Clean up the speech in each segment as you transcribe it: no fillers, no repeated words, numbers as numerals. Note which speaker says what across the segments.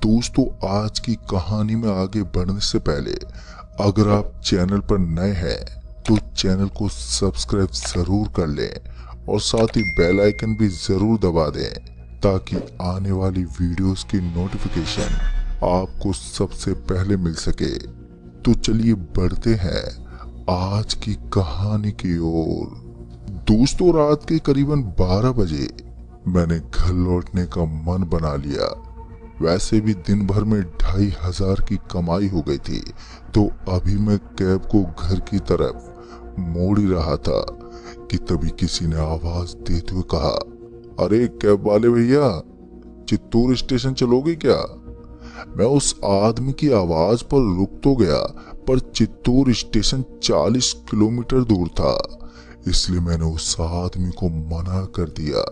Speaker 1: दोस्तों, आज की कहानी में आगे बढ़ने से पहले अगर आप चैनल पर नए हैं तो चैनल को सब्सक्राइब जरूर कर लें और साथ ही बेल आइकन भी जरूर दबा दें ताकि आने वाली वीडियोस की नोटिफिकेशन आपको सबसे पहले मिल सके। तो चलिए बढ़ते हैं आज की कहानी की ओर। दोस्तों, रात के करीबन 12 बजे मैंने घर लौटने का मन बना लिया। वैसे भी दिन भर में 2500 की कमाई हो गई थी, तो अभी मैं कैब को घर की तरफ मोड़ ही रहा था कि तभी किसी ने आवाज देते हुए कहा, अरे कैब वाले भैया, चित्तूर स्टेशन चलोगे क्या? मैं उस आदमी की आवाज पर रुक तो गया, पर चित्तूर स्टेशन 40 किलोमीटर दूर था, इसलिए मैंने उस आदमी को मना कर दिया।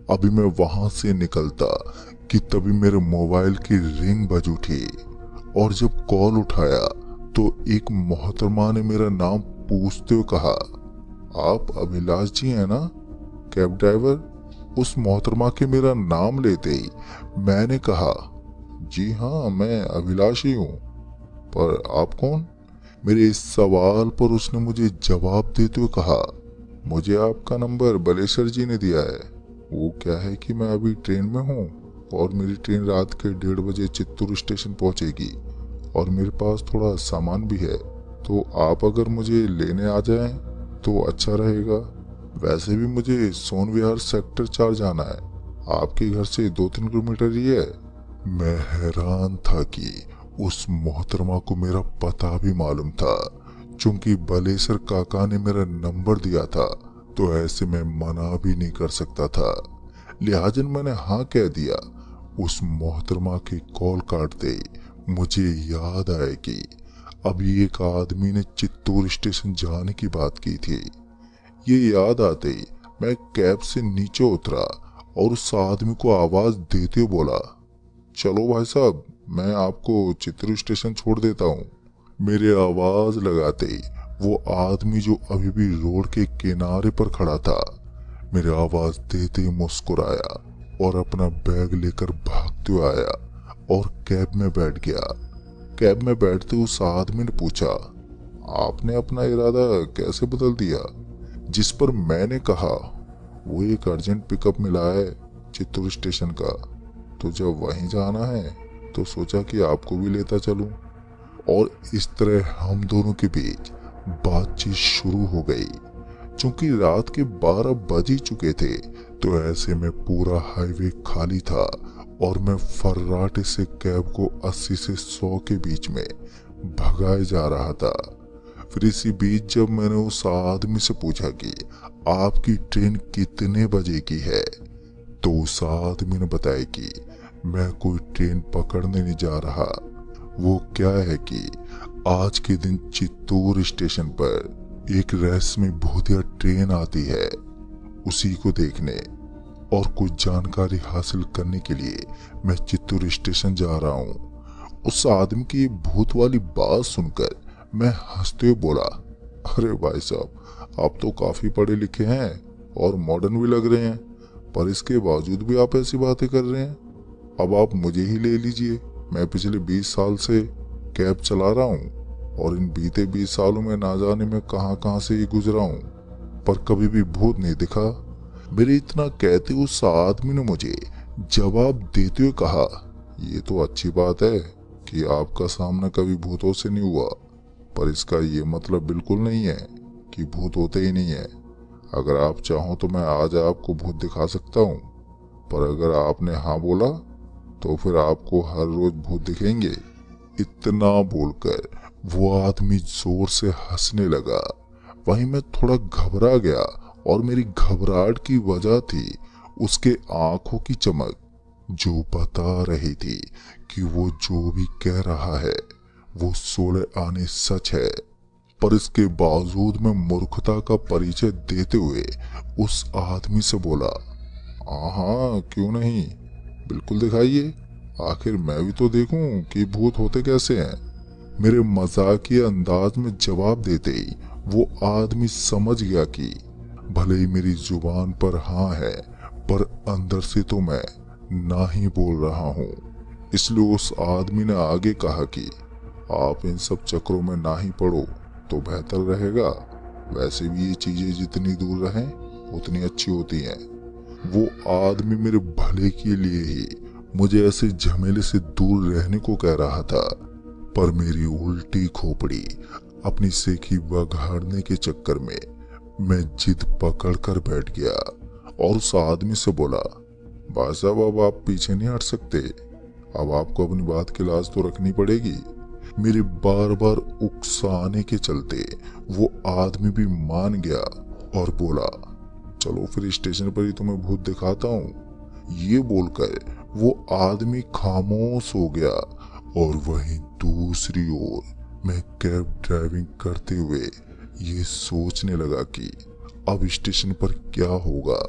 Speaker 1: अभी मैं वहां से निकलता कि तभी मेरे मोबाइल की रिंग बज उठी और जब कॉल उठाया तो एक मोहतरमा ने मेरा नाम पूछते हुए कहा, आप अभिलाष जी हैं ना, कैब ड्राइवर? उस मोहतरमा के मेरा नाम लेते ही मैंने कहा, जी हाँ, मैं अभिलाष ही हूँ। पर आप कौन? मेरे इस सवाल पर उसने मुझे जवाब देते हुए कहा, मुझे आपका नंबर बलेश्वर जी ने दिया है। वो क्या है कि मैं अभी ट्रेन में हूँ और मेरी ट्रेन रात के 1:30 बजे चित्तूर स्टेशन पहुंचेगी और मेरे पास थोड़ा सामान भी है, तो आप अगर मुझे लेने आ जाएं तो अच्छा रहेगा। वैसे भी मुझे सोन विहार सेक्टर 4 जाना है, आपके घर से 2-3 किलोमीटर ही है। मैं हैरान था कि उस मोहतरमा को मेरा पता भी मालूम था। चूंकि बलेसर काका ने मेरा नंबर दिया था तो ऐसे में मना भी नहीं कर सकता था, लिहाजन मैंने हाँ कह दिया। उस मोहतरमा के कॉल काटते मुझे याद आया कि अभी एक आदमी ने चित्तूर स्टेशन जाने की बात की थी। ये याद आते ही मैं कैब से नीचे उतरा और उस आदमी को आवाज देते हुए बोला, चलो भाई साहब, मैं आपको चित्तूर स्टेशन छोड़ देता हूँ। मेरे आवाज लगाते ही वो आदमी जो अभी भी रोड के किनारे पर खड़ा था, मेरे आवाज देते ही मुस्कुराया और अपना बैग लेकर भागते हुए आया और कैब में बैठ गया। कैब में बैठते उस आदमी ने पूछा, आपने अपना इरादा कैसे बदल दिया? जिस पर मैंने कहा, वो एक अर्जेंट पिकअप मिला है चित्तूर स्टेशन का, तो जब वहीं जाना है तो सोचा कि आपको भी लेता चलूं। और इस तरह हम दोनों के बीच बातचीत शुरू हो गई। चूंकि रात के 12 बज ही चुके थे तो ऐसे में पूरा हाईवे खाली था और मैं फर्राटे से कैब को 80 से 100 के बीच में भगाए जा रहा था। फिर इसी बीच जब मैंने उस आदमी से पूछा कि आपकी ट्रेन कितने बजे की है, तो उस आदमी ने बताया कि मैं कोई ट्रेन पकड़ने नहीं जा रहा। वो क्या है कि आज के दिन चित्तूर स्टेशन पर एक रहस्यमय भूतिया ट्रेन आती है, उसी को देखने और कुछ जानकारी हासिल करने के लिए मैं चित्तूर स्टेशन जा रहा हूँ। उस आदमी की भूत वाली बात सुनकर मैं हंसते हुए बोला, अरे भाई साहब, आप तो काफी पढ़े लिखे हैं और मॉडर्न भी लग रहे हैं, पर इसके बावजूद भी आप ऐसी बातें कर रहे हैं। अब आप मुझे ही ले लीजिए। मैं पिछले 20 साल से कैब चला रहा हूँ और इन बीते 20 सालों में ना जाने में कहां से ही गुजरा हूँ, पर कभी भी भूत नहीं दिखा। मेरे इतना कहते उस आदमी ने मुझे जवाब देते हुए कहा, ये तो अच्छी बात है कि आपका सामना कभी भूतों से नहीं हुआ, पर इसका ये मतलब बिल्कुल नहीं है कि भूत होते ही नहीं है। अगर आप चाहो तो मैं आज आपको भूत दिखा सकता हूँ, पर अगर आपने हाँ बोला तो फिर आपको हर रोज भूत दिखेंगे। इतना बोलकर वो आदमी जोर से हंसने लगा। वहीं मैं थोड़ा घबरा गया और मेरी घबराहट की वजह थी उसके आंखों की चमक, जो बता रही थी कि वो जो भी कह रहा है वो 16 आने सच है। पर इसके बावजूद मैं मूर्खता का परिचय देते हुए उस आदमी से बोला, हाँ क्यों नहीं, बिल्कुल दिखाइए, आखिर मैं भी तो देखूं कि भूत होते कैसे हैं। मेरे मजाकिया अंदाज में जवाब देते ही वो आदमी समझ गया कि भले ही मेरी जुबान पर हाँ है, पर अंदर से तो मैं ना ही बोल रहा हूँ। इसलिए उस आदमी ने आगे कहा कि आप इन सब चक्रों में ना ही पड़ो तो बेहतर रहेगा। वैसे भी ये चीजें जितनी दूर रहें उतनी अच्छी होती हैं। वो आदमी मेरे भले के लिए ही मुझे ऐसे झमेले से दूर रहने को कह रहा था, पर मेरी उल्टी खोपड़ी अपनी सेखी बघाड़ने के चक्कर में मैं जिद पकड़ कर बैठ गया और उस आदमी से बोला, भाई साहब अब आप पीछे नहीं हट सकते, अब आपको अपनी बात की लाज तो रखनी पड़ेगी। मेरे बार बार उकसाने के चलते वो आदमी भी मान गया और बोला, चलो फिर स्टेशन पर ही तुम्हें भूत दिखाता हूँ। ये बोलकर वो आदमी खामोश हो गया और वहीं दूसरी ओर मैं कैब ड्राइविंग करते हुए ये सोचने लगा कि अब स्टेशन पर क्या होगा।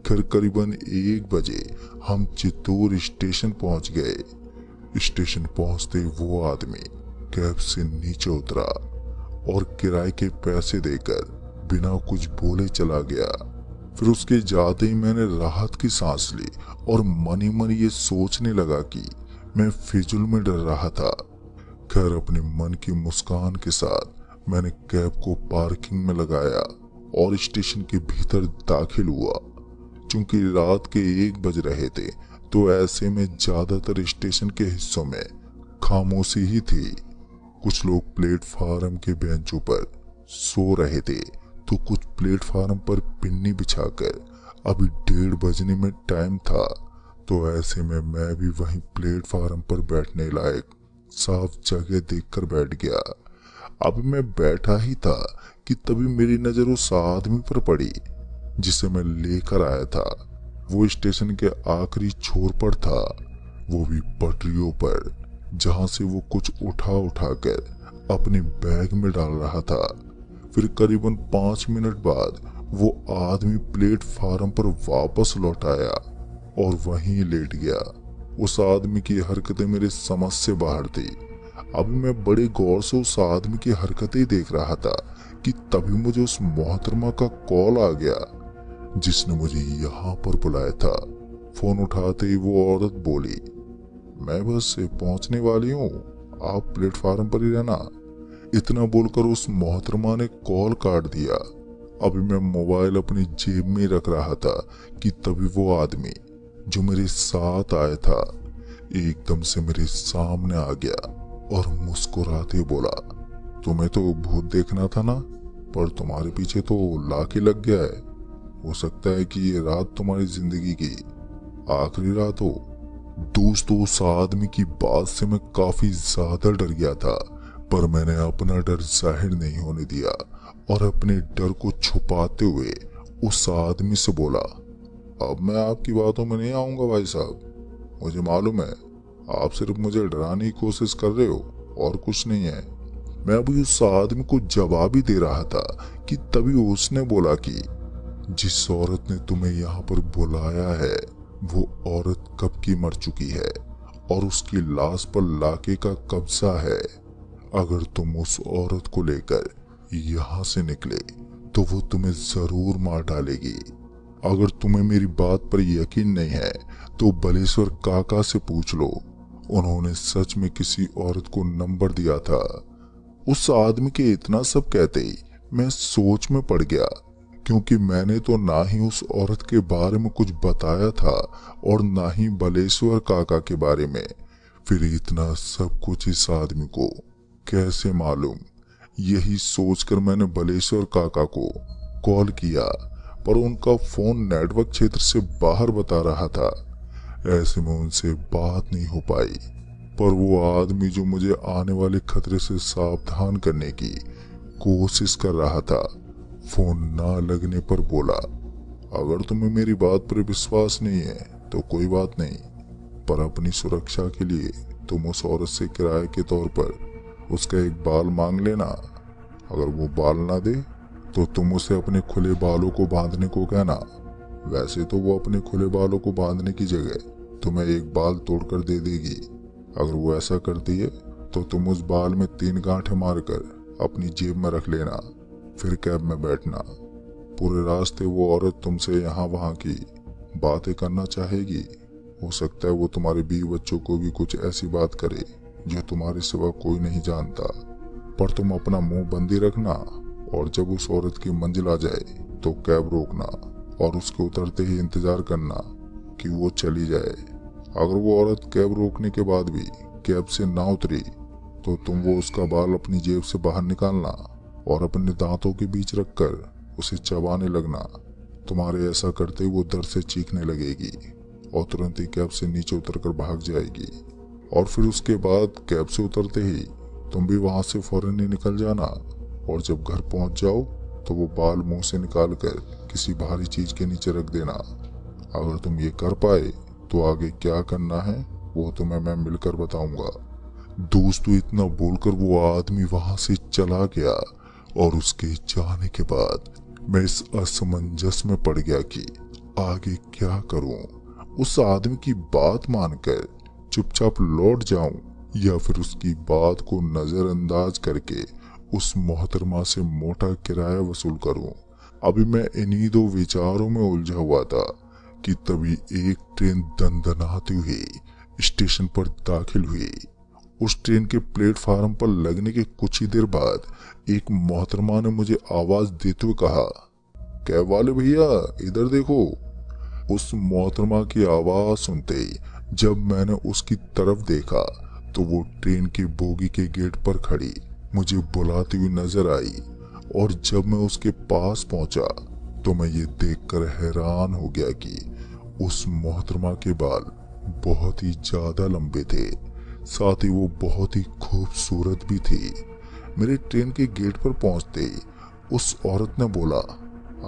Speaker 1: फिर करीबन 1 बजे हम चित्तौड़ स्टेशन पहुंच गए। स्टेशन पहुंचते वो आदमी कैब से नीचे उतरा और किराए के पैसे देकर बिना कुछ बोले चला गया। फिर उसके जाते ही मैंने राहत की सांस ली और मन ही मन ये सोचने लगा कि मैं फिजूल में डर रहा था। खैर अपने मन की मुस्कान के साथ मैंने कैब को पार्किंग में लगाया और स्टेशन के भीतर दाखिल हुआ। चूंकि रात के 1 बज रहे थे तो ऐसे में ज्यादातर स्टेशन के हिस्सों में खामोशी ही थी। कुछ लोग प्लेटफार्म के बेंचों पर सो रहे थे तो कुछ प्लेटफार्म पर पिन्नी बिछाकर अभी 1:30 बजने में टाइम था। तो ऐसे में मैं भी वहीं प्लेटफार्म पर बैठने लायक साफ जगह देखकर बैठ गया। अब मैं बैठा ही था कि तभी मेरी नजर उस आदमी पर पड़ी जिसे मैं लेकर आया था। वो स्टेशन के आखिरी छोर पर था, वो भी पटरियों पर, जहां से वो कुछ उठा कर अपने बैग में डाल रहा था। फिर करीबन 5 मिनट बाद वो आदमी प्लेटफार्म पर वापस लौट आया और वहीं लेट गया। उस आदमी की हरकतें मेरे समझ से बाहर थी। अभी मैं बड़े गौर से उस आदमी की हरकतें देख रहा था कि तभी मुझे उस मोहतरमा का कॉल आ गया जिसने मुझे यहाँ पर बुलाया था। फोन उठाते ही वो औरत बोली, मैं बस पहुंचने वाली हूँ, आप प्लेटफार्म पर ही रहना। इतना बोलकर उस मोहतरमा ने कॉल काट दिया। अभी मैं मोबाइल अपनी जेब में रख रहा था कि तभी वो आदमी जो मेरे साथ आया था एकदम से मेरे सामने आ गया और मुस्कुराते बोला, तुम्हें तो भूत देखना था ना, पर तुम्हारे पीछे तो लाके लग गया है। हो सकता है कि ये रात तुम्हारी जिंदगी की आखिरी रात हो। दोस्तों उस आदमी की बात से मैं काफी ज्यादा डर गया था, पर मैंने अपना डर जाहिर नहीं होने दिया और अपने डर को छुपाते हुए उस आदमी से बोला, अब मैं आपकी बातों में नहीं आऊंगा भाई साहब, मुझे मालूम है आप सिर्फ मुझे डराने की कोशिश कर रहे हो और कुछ नहीं है। मैं अभी उस आदमी को जवाब ही दे रहा था कि तभी उसने बोला कि जिस औरत ने तुम्हें यहाँ पर बुलाया है वो औरत कब की मर चुकी है और उसकी लाश पर लाके का कब्जा है। अगर तुम उस औरत को लेकर यहाँ से निकले तो वो तुम्हें जरूर मार डालेगी। अगर तुम्हें मेरी बात पर यकीन नहीं है तो बलेश्वर काका से पूछ लो, उन्होंने सच में किसी औरत को नंबर दिया था। उस आदमी के इतना सब कहते ही मैं सोच में पड़ गया, क्योंकि मैंने तो ना ही उस औरत के बारे में कुछ बताया था और ना ही बलेश्वर काका के बारे में। फिर इतना सब कुछ इस आदमी को कैसे मालूम? यही सोचकर मैंने बलेश्वर काका को कॉल किया, पर उनका फोन नेटवर्क क्षेत्र से बाहर बता रहा था। ऐसे में उनसे बात नहीं हो पाई। पर वो आदमी जो मुझे आने वाले खतरे से सावधान करने की कोशिश कर रहा था, फोन ना लगने पर बोला, अगर तुम्हें मेरी बात पर विश्वास नहीं है तो कोई बात नहीं, पर अपनी सुरक्षा के लिए तुम उस औरत से किराए के तौर पर उसका एक बाल मांग लेना। अगर वो बाल ना दे तो तुम उसे अपने खुले बालों को बांधने को कहना। वैसे तो वो अपने खुले बालों को बांधने की जगह तुम्हें एक बाल तोड़कर दे देगी। अगर वो ऐसा करती है तो तुम उस बाल में 3 गांठें मारकर अपनी जेब में रख लेना, फिर कैब में बैठना। पूरे रास्ते वो औरत तुमसे यहाँ वहाँ की बातें करना चाहेगी। हो सकता है वो तुम्हारे बीवी बच्चों को भी कुछ ऐसी बात करे जो तुम्हारे सिवा कोई नहीं जानता, पर तुम अपना मुंह बंद ही रखना और जब उस औरत की मंजिल आ जाए तो कैब रोकना और उसके उतरते ही इंतजार करना कि वो चली जाए। अगर वो औरत कैब रोकने के बाद भी कैब से ना उतरी तो तुम वो उसका बाल अपनी जेब से बाहर निकालना और अपने दांतों के बीच रखकर उसे चबाने लगना। तुम्हारे ऐसा करते ही वो दर्द से चीखने लगेगी और तुरंत ही कैब से नीचे उतरकर भाग जाएगी। और फिर उसके बाद कैब से उतरते ही तुम भी वहां से फौरन ही निकल जाना और जब घर पहुंच जाओ तो वो बाल मुंह से निकाल कर किसी भारी चीज के नीचे रख देना। अगर तुम ये कर पाए तो आगे क्या करना है वो तुम्हें मैं मिलकर बताऊंगा। दोस्तों, इतना बोलकर वो आदमी वहां से चला गया और उसके जाने के बाद मैं इस असमंजस में पड़ गया कि आगे क्या करूं। उस आदमी की बात मानकर चुपचाप लौट जाऊं या फिर उसकी बात को नजरअंदाज करके उस मोहतरमा से मोटा किराया वसूल करूं। अभी मैं इन्हीं दो विचारों में उलझा हुआ था कि तभी एक ट्रेन दनदनाती हुई स्टेशन पर दाखिल हुई। उस ट्रेन के प्लेटफार्म पर लगने के कुछ ही देर बाद एक मोहतरमा ने मुझे आवाज देते हुए कहा, कैब वाले भैया इधर देखो। उस मोहतरमा की आवाज सुनते ही जब मैंने उसकी तरफ देखा तो वो ट्रेन के बोगी के गेट पर खड़ी मुझे बुलाती हुई नजर आई और जब मैं उसके पास पहुंचा तो मैं ये देखकर हैरान हो गया कि उस मोहतरमा के बाल बहुत ही ज्यादा लंबे थे, साथ ही वो बहुत ही खूबसूरत भी थी। मेरे ट्रेन के गेट पर पहुंचते ही उस औरत ने बोला,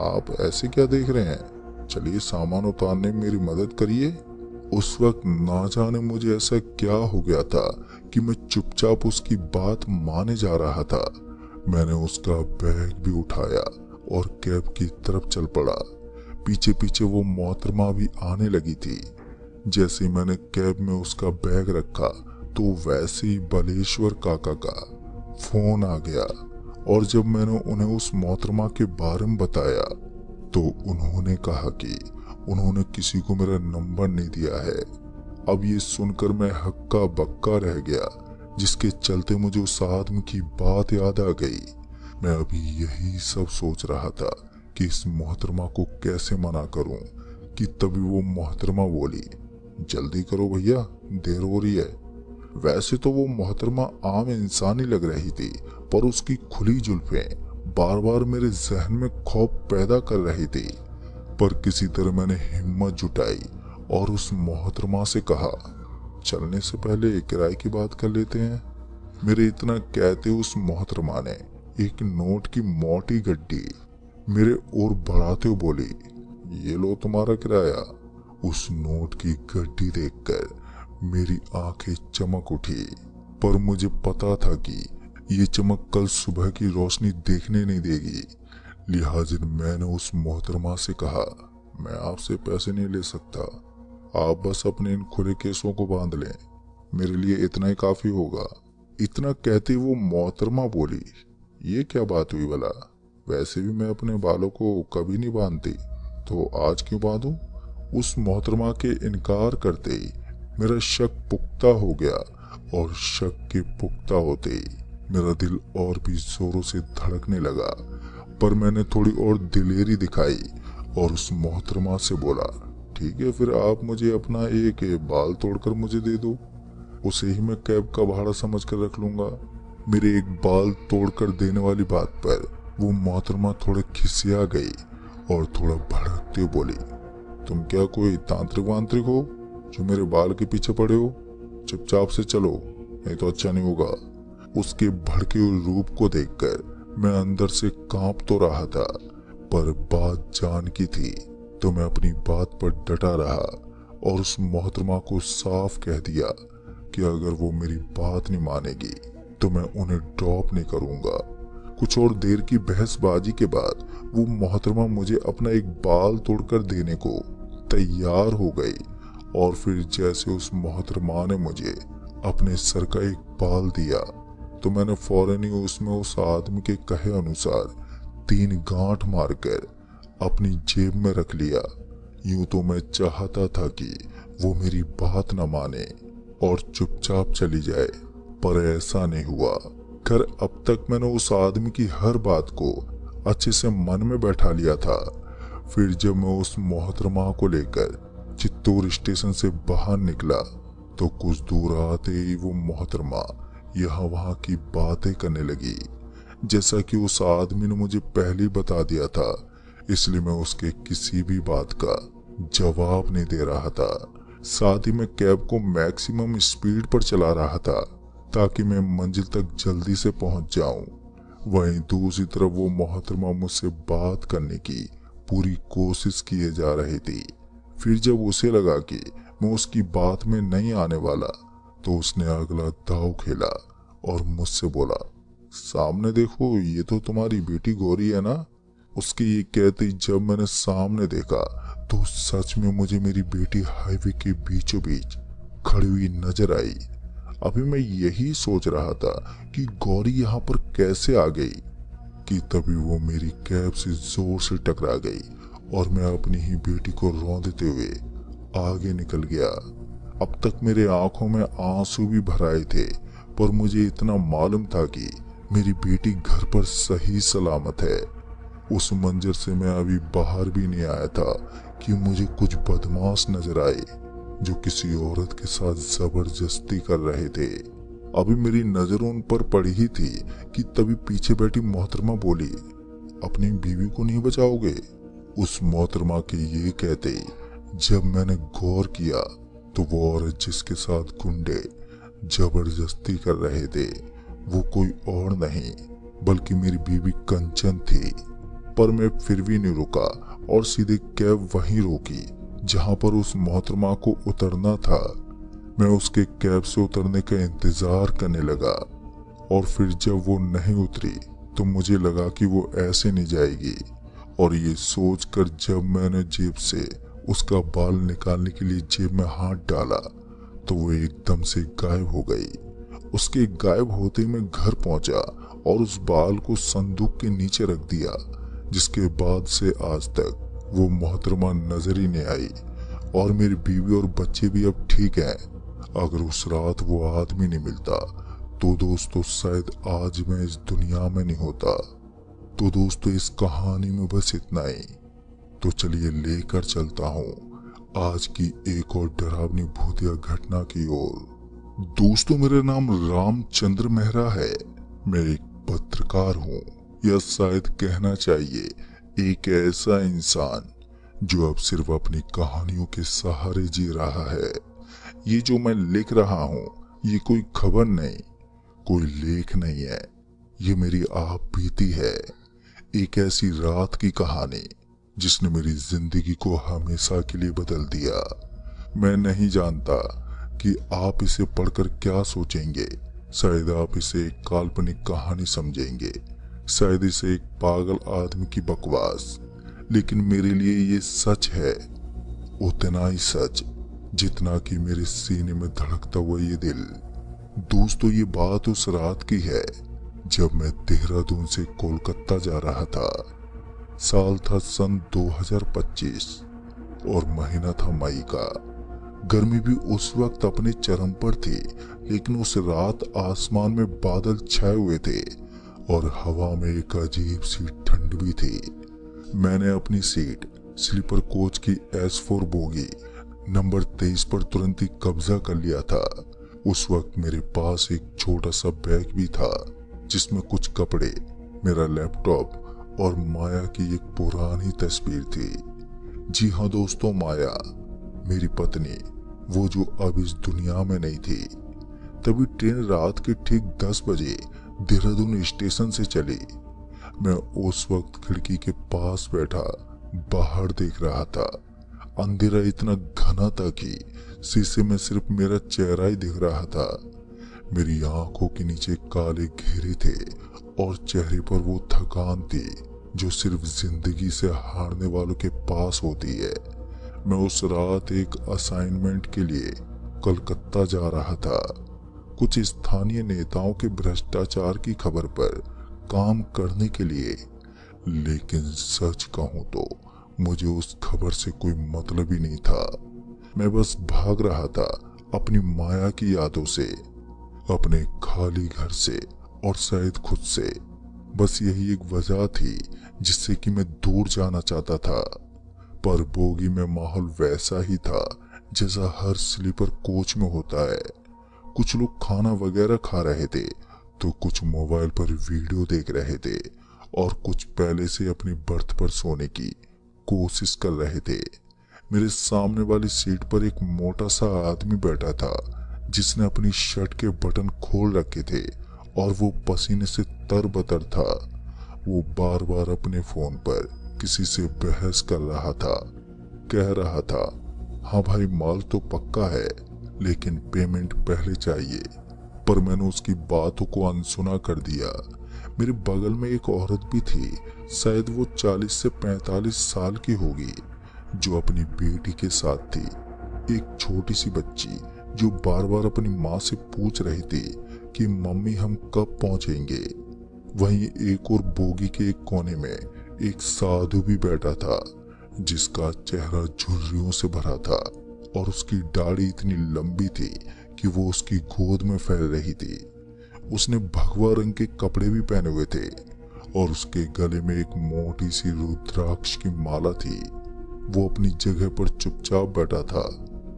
Speaker 1: आप ऐसे क्या देख रहे हैं, चलिए सामान उतारने में मेरी मदद करिए। उस वक्त ना जाने मुझे ऐसा क्या हो गया था कि मैं चुपचाप उसकी बात माने जा रहा था। मैंने उसका बैग भी उठाया और कैब की तरफ चल पड़ा। पीछे पीछे वो मोहतरमा भी आने लगी थी। जैसे ही मैंने कैब में उसका बैग रखा तो वैसे ही बलेश्वर काका का फोन आ गया और जब मैंने उन्हें उस मोहतरमा के बारे में बताया तो उन्होंने कहा कि उन्होंने किसी को मेरा नंबर नहीं दिया है। अब ये सुनकर मैं हक्का बक्का रह गया, जिसके चलते मुझे उस आदमी की बात याद आ गई। मैं अभी यही सब सोच रहा था कि इस मोहतरमा को कैसे मना करूं कि तभी वो मोहतरमा बोली, जल्दी करो भैया देर हो रही है। वैसे तो वो मोहतरमा आम इंसान ही लग रही थी, पर उसकी खुली जुल्फें बार बार मेरे जहन में खौफ पैदा कर रही थी। पर किसी तरह मैंने हिम्मत जुटाई और उस मोहतरमा से कहा, चलने से पहले किराए की बात कर लेते हैं। मेरे इतना कहते उस मोहतरमा ने एक नोट की मोटी गड्डी मेरे ओर बढ़ाते हुए बोली, ये लो तुम्हारा किराया। उस नोट की गड्डी देखकर मेरी आंखें चमक उठी, पर मुझे पता था कि ये चमक कल सुबह की रोशनी देखने नहीं देगी। लिहाजा मैंने उस मोहतरमा से कहा, मैं आपसे पैसे नहीं ले सकता, आप बस अपने इन खुले केसों को बांध लें, मेरे लिए इतना ही काफी होगा। इतना कहते वो मोहतरमा बोली, ये क्या बात हुई भला, वैसे भी मैं अपने बालों को कभी नहीं बांधती, तो आज क्यों बांधूं। उस मोहतरमा के इनकार करते ही मेरा शक पुख्ता हो गया और शक के पुख्ता होते ही मेरा दिल और भी जोरों से धड़कने लगा। पर मैंने थोड़ी और दिलेरी दिखाई और उस मोहतरमा से बोला, ठीक है फिर आप मुझे अपना एक बाल तोड़कर मुझे दे दो, उसे ही मैं कैब का भाड़ा समझ कर रख लूंगा। मेरे एक बाल तोड़कर देने वाली बात पर वो मोहतरमा थोड़े खिसिया गई और थोड़ा भड़कते बोली, तुम क्या कोई तांत्रिक वांत्रिक हो जो मेरे बाल के पीछे पड़े हो, चुपचाप से चलो नहीं तो अच्छा नहीं होगा। उसके भड़के हुए रूप को देखकर मैं अंदर से कांप तो रहा था, पर बात जान की थी तो मैं अपनी बात पर डटा रहा और उस मोहतरमा को साफ कह दिया कि अगर वो मेरी बात नहीं मानेगी तो मैं उन्हें ड्रॉप नहीं करूंगा। कुछ और देर की बहसबाजी के बाद वो मोहतरमा मुझे अपना एक बाल तोड़कर देने को तैयार हो गई और फिर जैसे उस मोहतरमा ने मुझे अपने सर का एक बाल दिया तो मैंने फौरन ही उसमें उस आदमी के कहे अनुसार 3 गांठ मारकर अपनी जेब में रख लिया। यूं तो मैं चाहता था कि वो मेरी बात न माने और चुपचाप चली जाए, पर ऐसा नहीं हुआ। खैर, अब तक मैंने उस आदमी की हर बात को अच्छे से मन में बैठा लिया था। फिर जब मैं उस मोहतरमा को लेकर चित्तौड़ स्टेशन से बाहर निकला तो कुछ दूर आते ही वो मोहतरमा यहाँ वहाँ की बातें करने लगी। जैसा कि उस आदमी ने मुझे पहले बता दिया था, इसलिए मैं उसके किसी भी बात का जवाब नहीं दे रहा था। साथ ही मैं कैब को मैक्सिमम स्पीड पर चला रहा था ताकि मैं मंजिल तक जल्दी से पहुंच जाऊं। वहीं दूसरी तरफ वो मोहतरमा मुझसे बात करने की पूरी कोशिश किए जा रही थी। फिर जब उसे लगा कि मैं उसकी बात में नहीं आने वाला तो उसने अगला दाव खेला और मुझसे बोला, सामने देखो, ये तो तुम्हारी बेटी गौरी है ना। उसके ये कहते ही जब मैंने सामने देखा तो सच में मुझे मेरी बेटी हाईवे के बीचों बीच खड़ी हुई नजर आई। अभी मैं यही सोच रहा था कि गौरी यहाँ पर कैसे आ गई कि तभी वो मेरी कैब से जोर से टकरा गई और मैं अपनी ही बेटी को रौंदते हुए आगे निकल गया। अब तक मेरे आंखों में आंसू भी भर आए थे, पर मुझे इतना मालूम था कि मेरी बेटी घर पर सही सलामत है। उस मंजर से मैं अभी बाहर भी नहीं आया था कि मुझे कुछ बदमाश नजर आए जो किसी औरत के साथ जबरदस्ती कर रहे थे। अभी मेरी नजर उन पर पड़ी ही थी कि तभी पीछे बैठी मोहतरमा बोली, अपनी बीवी को नहीं बचाओगे? उस मोहतरमा के ये कहते जब मैंने गौर किया तो वो औरत जिसके साथ गुंडे जबरदस्ती कर रहे थे वो कोई और नहीं बल्कि मेरी बीवी कंचन थी। पर मैं फिर भी नहीं रुका और सीधे कैब वहीं रोकी जहां पर उस मोहतरमा को उतरना था। मैं उसके कैब से उतरने का इंतजार करने लगा और फिर जब वो नहीं उतरी तो मुझे लगा कि वो ऐसे नहीं जाएगी, और ये सोचकर जब मैंने जेब से उसका बाल निकालने के लिए जेब में हाथ डाला तो वो एकदम से गायब हो गई। उसके गायब होते ही मैं घर पहुंचा और उस बाल को संदूक के नीचे रख दिया, जिसके बाद से आज तक वो मोहतरमा नजर ही नहीं आई और मेरी बीवी और बच्चे भी अब ठीक हैं। अगर उस रात वो आदमी नहीं मिलता तो दोस्तों शायद आज मैं इस दुनिया में नहीं होता। तो दोस्तों इस कहानी में बस इतना ही। तो चलिए लेकर चलता हूँ आज की एक और डरावनी भूतिया घटना की ओर। दोस्तों मेरा नाम रामचंद्र मेहरा है। मैं एक पत्रकार हूँ, या शायद कहना चाहिए एक ऐसा इंसान जो अब सिर्फ अपनी कहानियों के सहारे जी रहा है। ये जो मैं लिख रहा हूँ ये कोई खबर नहीं, कोई लेख नहीं है, ये मेरी आप बीती है। एक ऐसी रात की कहानी जिसने मेरी जिंदगी को हमेशा के लिए बदल दिया। मैं नहीं जानता कि आप इसे पढ़कर क्या सोचेंगे। शायद आप इसे एक काल्पनिक कहानी समझेंगे, शायद इसे एक पागल आदमी की बकवास, लेकिन मेरे लिए ये सच है, उतना ही सच जितना कि मेरे सीने में धड़कता हुआ ये दिल। दोस्तों ये बात उस रात की है जब मैं देहरादून से कोलकाता जा रहा था। साल था सन 2025 और महीना था मई का। गर्मी भी उस वक्त अपने चरम पर थी, लेकिन उस रात आसमान में बादल छाए हुए थे और हवा में एक अजीब सी ठंड भी थी। मैंने अपनी सीट स्लीपर कोच की S4 बोगी नंबर 23 पर तुरंत ही कब्जा कर लिया था। उस वक्त मेरे पास एक छोटा सा बैग भी था जिसमें कुछ कपड़े, मेरा लैपटॉप और माया की एक पुरानी तस्वीर थी। जी हाँ दोस्तों, माया मेरी पत्नी, वो जो अब इस दुनिया में नहीं थी। तभी ट्रेन रात के ठीक 10 बजे देहरादून स्टेशन से चली। मैं उस वक्त खिड़की के पास बैठा बाहर देख रहा था। अंधेरा इतना घना था कि शीशे में सिर्फ मेरा चेहरा ही दिख रहा था। मेरी आंखों के नीचे काले घेरे थे और चेहरे पर वो थकान थी जो सिर्फ जिंदगी से हारने वालों के पास होती है। मैं उस रात एक असाइनमेंट के लिए कलकत्ता जा रहा था, कुछ स्थानीय नेताओं के भ्रष्टाचार की खबर पर काम करने के लिए। लेकिन सच कहूं तो मुझे उस खबर से कोई मतलब ही नहीं था। मैं बस भाग रहा था अपनी माया की यादों से, अपने खाली घर से और शायद खुद से। बस यही एक वजह थी जिससे कि मैं दूर जाना चाहता था। पर बोगी में माहौल वैसा ही था जैसा हर स्लीपर कोच में होता है। कुछ लोग खाना वगैरह खा रहे थे तो कुछ मोबाइल पर वीडियो देख रहे थे और कुछ पहले से अपनी बर्थ पर सोने की कोशिश कर रहे थे। मेरे सामने वाली सीट पर एक मोटा सा आदमी बैठा था जिसने अपनी शर्ट के बटन खोल रखे थे और वो पसीने से तरबतर था। वो बार बार अपने फोन पर किसी से बहस कर रहा था, कह रहा था, हाँ भाई माल तो पक्का है लेकिन पेमेंट पहले चाहिए। पर मैंने उसकी बातों को अनसुना कर दिया। मेरे बगल में एक औरत भी थी, शायद वो 40 से 45 साल की होगी, जो अपनी बेटी के साथ थी। एक छोटी सी बच्ची जो बार बार अपनी माँ से पूछ रही थी कि मम्मी हम कब पहुंचेंगे। वहीं एक और बोगी के एक कोने में एक साधु भी बैठा था जिसका चेहरा झुर्रियों से भरा था और उसकी दाढ़ी इतनी लंबी थी कि वो उसकी गोद में फैल रही थी। उसने भगवा रंग के कपड़े भी पहने हुए थे और उसके गले में एक मोटी सी रुद्राक्ष की माला थी। वो अपनी जगह पर चुपचाप बैठा था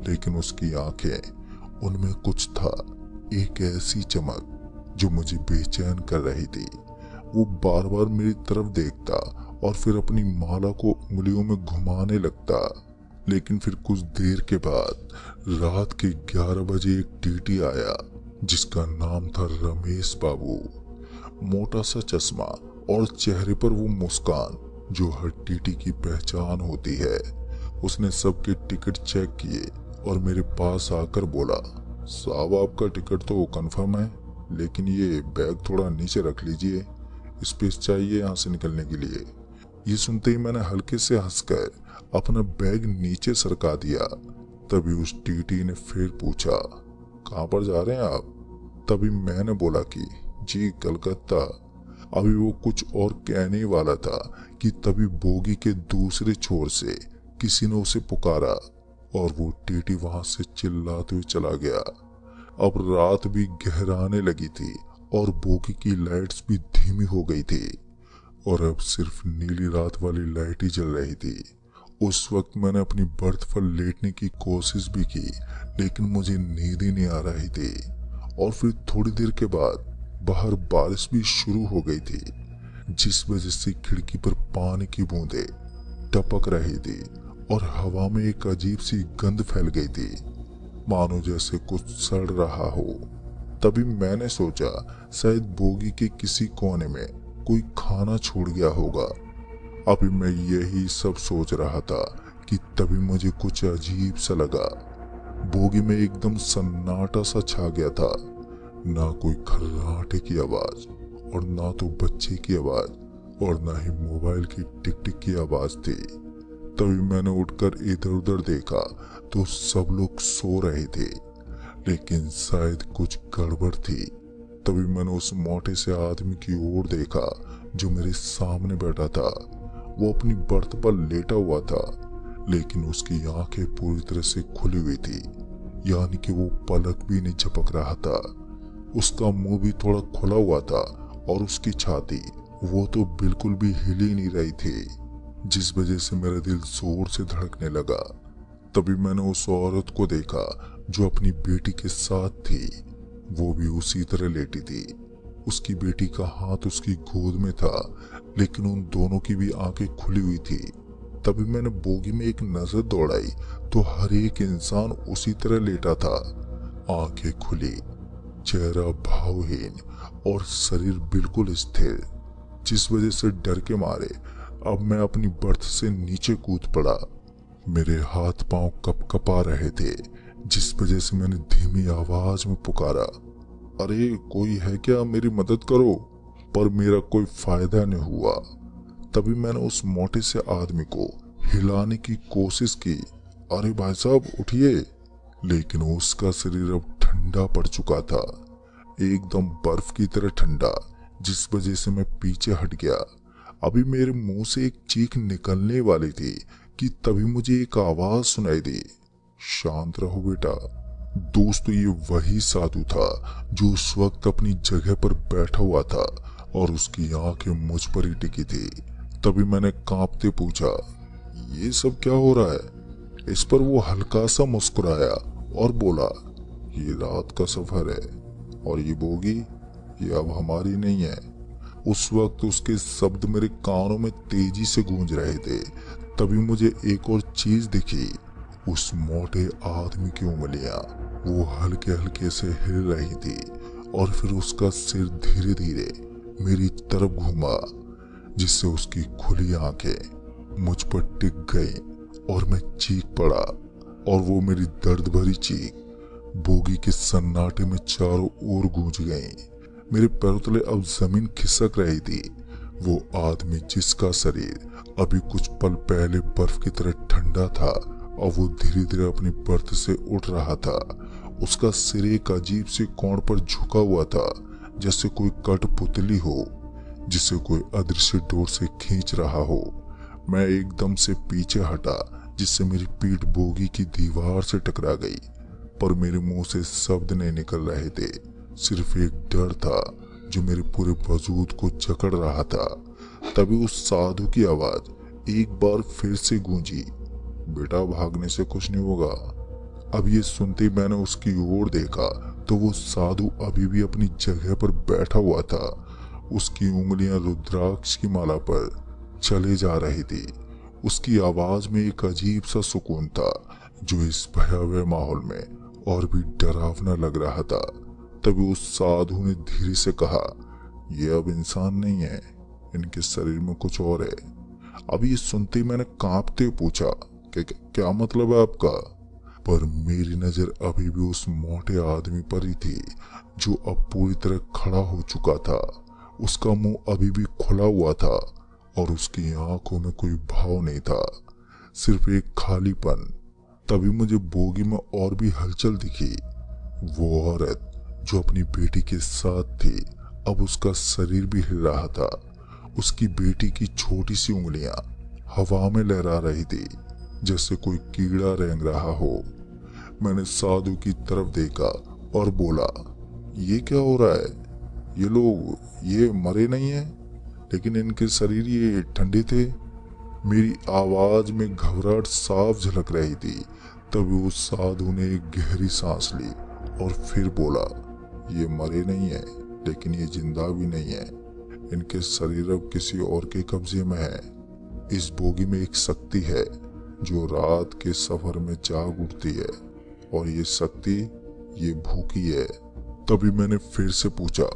Speaker 1: लेकिन उसकी आंखें, उनमें कुछ था, एक ऐसी चमक जो मुझे बेचैन कर रही थी। वो बार बार मेरी तरफ देखता और फिर अपनी माला को उंगलियों में घुमाने लगता। लेकिन फिर कुछ देर के बाद रात के 11 बजे एक टीटी आया जिसका नाम था रमेश बाबू। मोटा सा चश्मा और चेहरे पर वो मुस्कान जो हर टीटी की पहचान होती है। उसने सबके टिकट चेक किए और मेरे पास आकर बोला, साहब आपका टिकट तो कंफर्म है लेकिन ये बैग थोड़ा नीचे रख लीजिए, स्पेस चाहिए यहाँ से निकलने के लिए। ये सुनते ही मैंने हल्के से हंसकर अपना बैग नीचे सरका दिया। तभी उस टीटी ने फिर पूछा, कहाँ पर जा रहे हैं आप? तभी मैंने बोला कि जी कलकत्ता। अभी वो कुछ और कहने वाला था कि तभी बोगी के दूसरे छोर से किसी ने उसे पुकारा और वो टीटी वहां से चिल्लाते हुए चला गया। अब रात भी गहराने लगी थी और बोगी की लाइट्स भी धीमी हो गई थी और अब सिर्फ नीली रात वाली लाइट ही जल रही थी। उस वक्त मैंने अपनी बर्थ पर लेटने की कोशिश भी की लेकिन मुझे नींद ही नहीं आ रही थी। और फिर थोड़ी देर के बाद बाहर बारिश भी शुरू हो गई थी जिस वजह से खिड़की पर पानी की बूंदें टपक रही थी और हवा में एक अजीब सी गंध फैल गई थी, मानो जैसे कुछ सड़ रहा हो। तभी मैंने सोचा शायद बोगी के किसी कोने में कोई खाना छोड़ गया होगा। अभी मैं यही सब सोच रहा था कि तभी मुझे कुछ अजीब सा लगा। बोगी में एकदम सन्नाटा सा छा गया था, ना कोई खर्राटे की आवाज और ना तो बच्चे की आवाज और ना ही मोबाइल की टिक टिक की आवाज थी। तभी मैंने उठकर इधर उधर देखा तो सब लोग सो रहे थे लेकिन शायद कुछ गड़बड़ थी। तभी मैंने उस मोटे से आदमी की ओर देखा जो मेरे सामने बैठा था। वो अपनी बर्थ पर लेटा हुआ था लेकिन उसकी आंखें पूरी तरह से खुली हुई थी, यानी कि वो पलक भी नहीं झपक रहा था। उसका मुंह भी थोड़ा खुला हुआ था और उसकी छाती वो तो बिल्कुल भी हिल ही नहीं रही थी, जिस वजह से मेरा दिल जोर से धड़कने लगा। तभी मैंने उस औरत को देखा जो अपनी बेटी के साथ थी। वो भी उसी तरह लेटी थी। उसकी बेटी का हाथ उसकी गोद में था लेकिन उन दोनों की भी आंखें खुली हुई थी। तभी मैंने बोगी में एक नजर दौड़ाई तो हर एक इंसान उसी तरह लेटा था, आंखें खुली, चेहरा भावहीन और शरीर बिल्कुल स्थिर, जिस वजह से डर के मारे अब मैं अपनी बर्थ से नीचे कूद पड़ा। मेरे हाथ पांव कपकपा रहे थे जिस वजह से मैंने धीमी आवाज में पुकारा, अरे कोई है क्या, मेरी मदद करो। पर मेरा कोई फायदा नहीं हुआ। तभी मैंने उस मोटे से आदमी को हिलाने की कोशिश की, अरे भाई साहब उठिए, लेकिन उसका शरीर अब ठंडा पड़ चुका था, एकदम बर्फ की तरह ठंडा, जिस वजह से मैं पीछे हट गया। अभी मेरे मुंह से एक चीख निकलने वाली थी कि तभी मुझे एक आवाज सुनाई दी, शांत रहो बेटा। दोस्तों ये वही साधु था जो उस वक्त अपनी जगह पर बैठा हुआ था और उसकी आंखें मुझ पर ही टिकी थी। तभी मैंने कांपते पूछा, ये सब क्या हो रहा है? इस पर वो हल्का सा मुस्कुराया और बोला, ये रात का सफर है और ये बोगी ये अब हमारी नहीं है। उस वक्त उसके शब्द मेरे कानों में तेजी से गूंज रहे थे। तभी मुझे एक और चीज दिखी। उस मोटे आदमी की उंगलियां वो हल्के हल्के से हिल रही थी और फिर उसका सिर धीरे धीरे मेरी तरफ घूमा, जिससे उसकी खुली आंखें मुझ पर टिक गई और मैं चीख पड़ा। और वो मेरी दर्द भरी चीख बोगी के सन्नाटे में चारों ओर गूंज गई। मेरे पैरों तले अब जमीन खिसक रही थी। वो आदमी जिसका शरीर अभी कुछ पल पहले बर्फ की तरह ठंडा था और वो धीरे धीरे अपनी बर्थ से उठ रहा था। उसका सिर एक अजीब से कोण पर झुका हुआ था, जैसे कोई कठपुतली हो जिसे कोई अदृश्य डोर से खींच रहा हो। मैं एकदम से पीछे हटा, जिससे मेरी पीठ बोगी की दीवार से टकरा गई, पर मेरे मुंह से शब्द नहीं निकल रहे थे। सिर्फ एक डर था जो मेरे पूरे वजूद को जकड़ रहा था। तभी उस साधु की आवाज एक बार फिर से गूंजी, बेटा भागने से कुछ नहीं होगा। अब ये सुनते ही मैंने उसकी ओर देखा तो वो साधु अभी भी अपनी जगह पर बैठा हुआ था। उसकी उंगलियां रुद्राक्ष की माला पर चले जा रही थी। उसकी आवाज में एक अजीब सा सुकून था जो इस भयावह माहौल में और भी डरावना लग रहा था। तभी उस साधु ने धीरे से कहा, ये अब इंसान नहीं है, इनके शरीर में कुछ और है। अब ये सुनते ही मैंने कांपते हुए पूछा, क्या मतलब है आपका? पर मेरी नजर अभी भी उस मोटे आदमी पर ही थी जो अब पूरी तरह खड़ा हो चुका था। उसका मुंह अभी भी खुला हुआ था और उसकी आंखों में कोई भाव नहीं था, सिर्फ एक खालीपन। तभी मुझे बोगी में और भी हलचल दिखी। वो औरत जो अपनी बेटी के साथ थी, अब उसका शरीर भी हिल रहा था। उसकी बेटी की छोटी सी उंगलियां हवा में लहरा रही थी, जैसे कोई कीड़ा रेंग रहा हो। मैंने साधु की तरफ देखा और बोला, ये क्या हो रहा है? ये लोग ये मरे नहीं है, लेकिन इनके शरीर ये ठंडे थे। मेरी आवाज में घबराहट साफ झलक रही थी। तभी उस साधु ने एक गहरी सांस ली और फिर बोला, ये मरे नहीं है, लेकिन ये जिंदा भी नहीं है। इनके शरीर अब किसी और के कब्जे में है। इस बोगी में एक शक्ति है जो रात के सफर में जाग उठती है, और ये शक्ति ये भूखी है। तभी मैंने फिर से पूछा,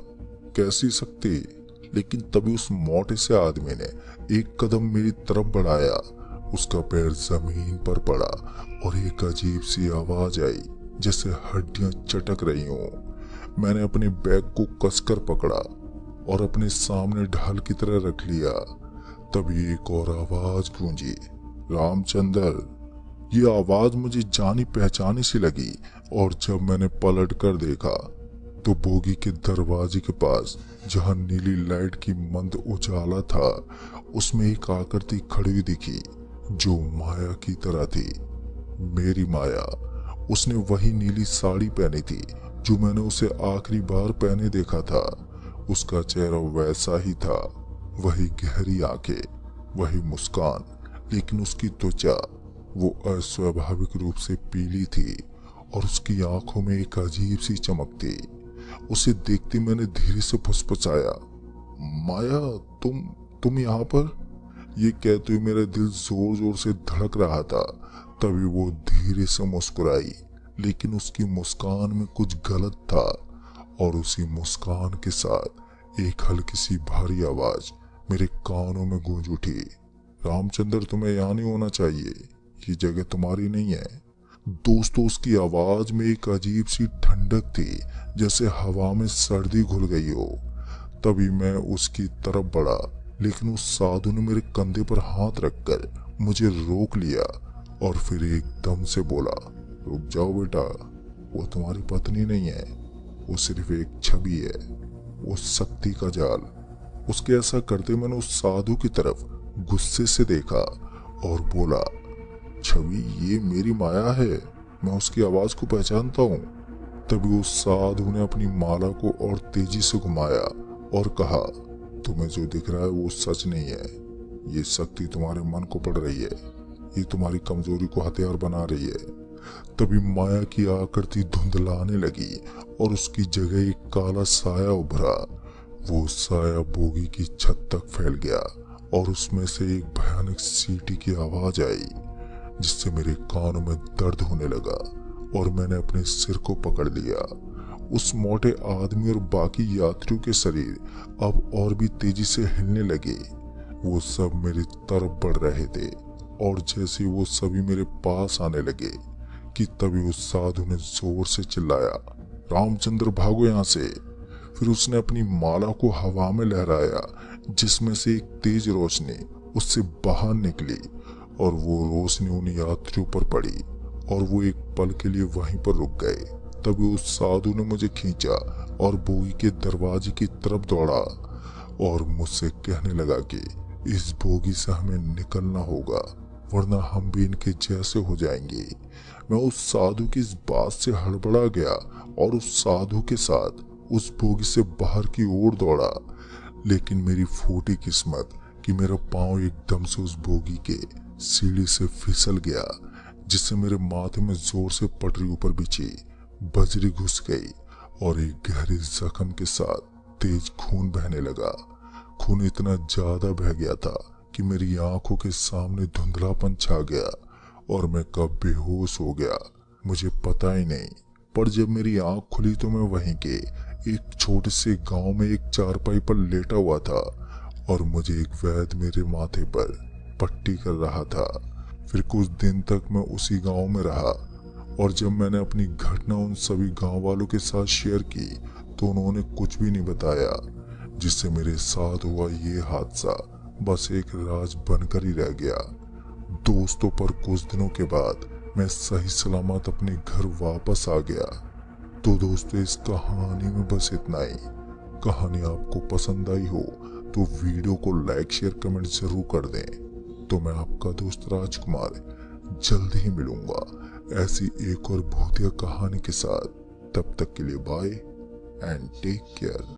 Speaker 1: कैसी शक्ति? लेकिन तभी उस मोटे से आदमी ने एक कदम मेरी तरफ बढ़ाया। उसका पैर जमीन पर पड़ा और एक अजीब सी आवाज आई, जैसे हड्डियां चटक रही हों। मैंने अपने बैग को कसकर पकड़ा और अपने सामने ढाल की तरह रख लिया। तभी एक और आवाज गूंजी, रामचंद्र। ये आवाज मुझे जानी पहचानी सी लगी, और जब मैंने पलट कर देखा तो बोगी के दरवाजे के पास, जहां नीली लाइट की मंद उजाला था, उसमें एक आकृति खड़ी हुई दिखी जो माया की तरह थी। मेरी माया। उसने वही नीली साड़ी पहनी थी जो मैंने उसे आखिरी बार पहने देखा था। उसका चेहरा वैसा ही था, वही गहरी आंखें, वही मुस्कान, लेकिन उसकी त्वचा वो अस्वाभाविक रूप से पीली थी और उसकी आंखों में एक अजीब सी चमक थी। उसे देखते मैंने धीरे से फुसफुसाया, माया तुम यहाँ पर? ये कहते हुए मेरा दिल जोर जोर से धड़क रहा था। तभी वो धीरे से मुस्कुराई, लेकिन उसकी मुस्कान में कुछ गलत था, और उसी मुस्कान के साथ एक हल्की सी भारी आवाज मेरे कानों में गूंज उठी, रामचंद्र तुम्हें यहाँ नहीं होना चाहिए, ये जगह तुम्हारी नहीं है। दोस्तों उसकी आवाज में एक अजीब सी ठंडक थी, जैसे हवा में सर्दी घुल गई हो। तभी मैं उसकी तरफ बढ़ा, लेकिन उस साधु ने मेरे कंधे पर हाथ रखकर मुझे रोक लिया और फिर एकदम से बोला, रुक जाओ बेटा, वो तुम्हारी पत्नी नहीं है, वो सिर्फ एक छवि है, वो शक्ति का जाल। उसके ऐसा करते मैंने उस साधु की तरफ गुस्से से देखा और बोला, छवि ये मेरी माया है, मैं उसकी आवाज को पहचानता हूँ। तभी उस साधु ने अपनी माला को और तेजी से घुमाया और कहा, तुम्हें जो दिख रहा है वो सच नहीं है। ये शक्ति तुम्हारे मन को पड़ रही है। ये तुम्हारी कमजोरी को हथियार बना रही है। तभी माया की आकृति धुंधलाने लगी और उसकी जगह एक काला साया उभरा। वो साया बोगी की छत तक फैल गया और उसमें से एक भयानक सीटी की आवाज आई, जिससे मेरे कानों में दर्द होने लगा और मैंने अपने सिर को पकड़ लिया। उस मोटे आदमी और बाकी यात्रियों के शरीर अब और भी तेजी से हिलने लगे। वो सब मेरी तरफ बढ़ रहे थे और जैसे वो सभी मेरे पास आने लगे कि तभी उस साधु ने जोर से चिल्लाया, रामचंद्र भागो यहाँ से। फिर उसने अपनी माला को हवा में लहराया, जिसमें से एक तेज रोशनी उससे बाहर निकली और वो रोशनी उन यात्रियों पर पड़ी और वो एक पल के लिए वहीं पर रुक गए। तभी उस साधु ने मुझे खींचा और बोगी के दरवाजे की तरफ दौड़ा और मुझसे कहने लगा कि इस बोगी से हमें निकलना होगा, वरना हम भी इनके जैसे हो जाएंगे। मैं उस साधु की इस बात से हड़बड़ा गया और उस साधु के साथ उस बोगी से बाहर की ओर दौड़ा। लेकिन मेरी फूटी किस्मत कि मेरा पांव एकदम से उस बोगी के सीढ़ी से फिसल गया, जिससे मेरे माथे में जोर से पटरी ऊपर बिछी बजरी घुस गई और एक गहरे जख्म के साथ तेज खून बहने लगा। खून इतना ज्यादा बह गया था कि मेरी आंखों के सामने धुंधलापन छा गया और मैं कब बेहोश हो गया मुझे पता ही नहीं। पर जब मेरी आंख खुली तो मैं वहीं के एक छोटे से गांव में एक चारपाई पर लेटा हुआ था और मुझे एक वैद्य मेरे माथे पर पट्टी कर रहा था। फिर कुछ दिन तक मैं उसी गांव में रहा और जब मैंने अपनी घटना उन सभी गांव वालों के साथ शेयर की तो उन्होंने कुछ भी नहीं बताया, जिससे मेरे साथ हुआ ये हादसा बस एक राज बनकर ही रह गया। दोस्तों, पर कुछ दिनों के बाद मैं सही सलामत अपने घर वापस आ गया। तो दोस्तों, इस कहानी में बस इतना ही। कहानी आपको पसंद आई हो तो वीडियो को लाइक शेयर कमेंट जरूर कर दें। तो मैं आपका दोस्त राजकुमार जल्द ही मिलूंगा ऐसी एक और भूतिया कहानी के साथ। तब तक के लिए बाय एंड टेक केयर।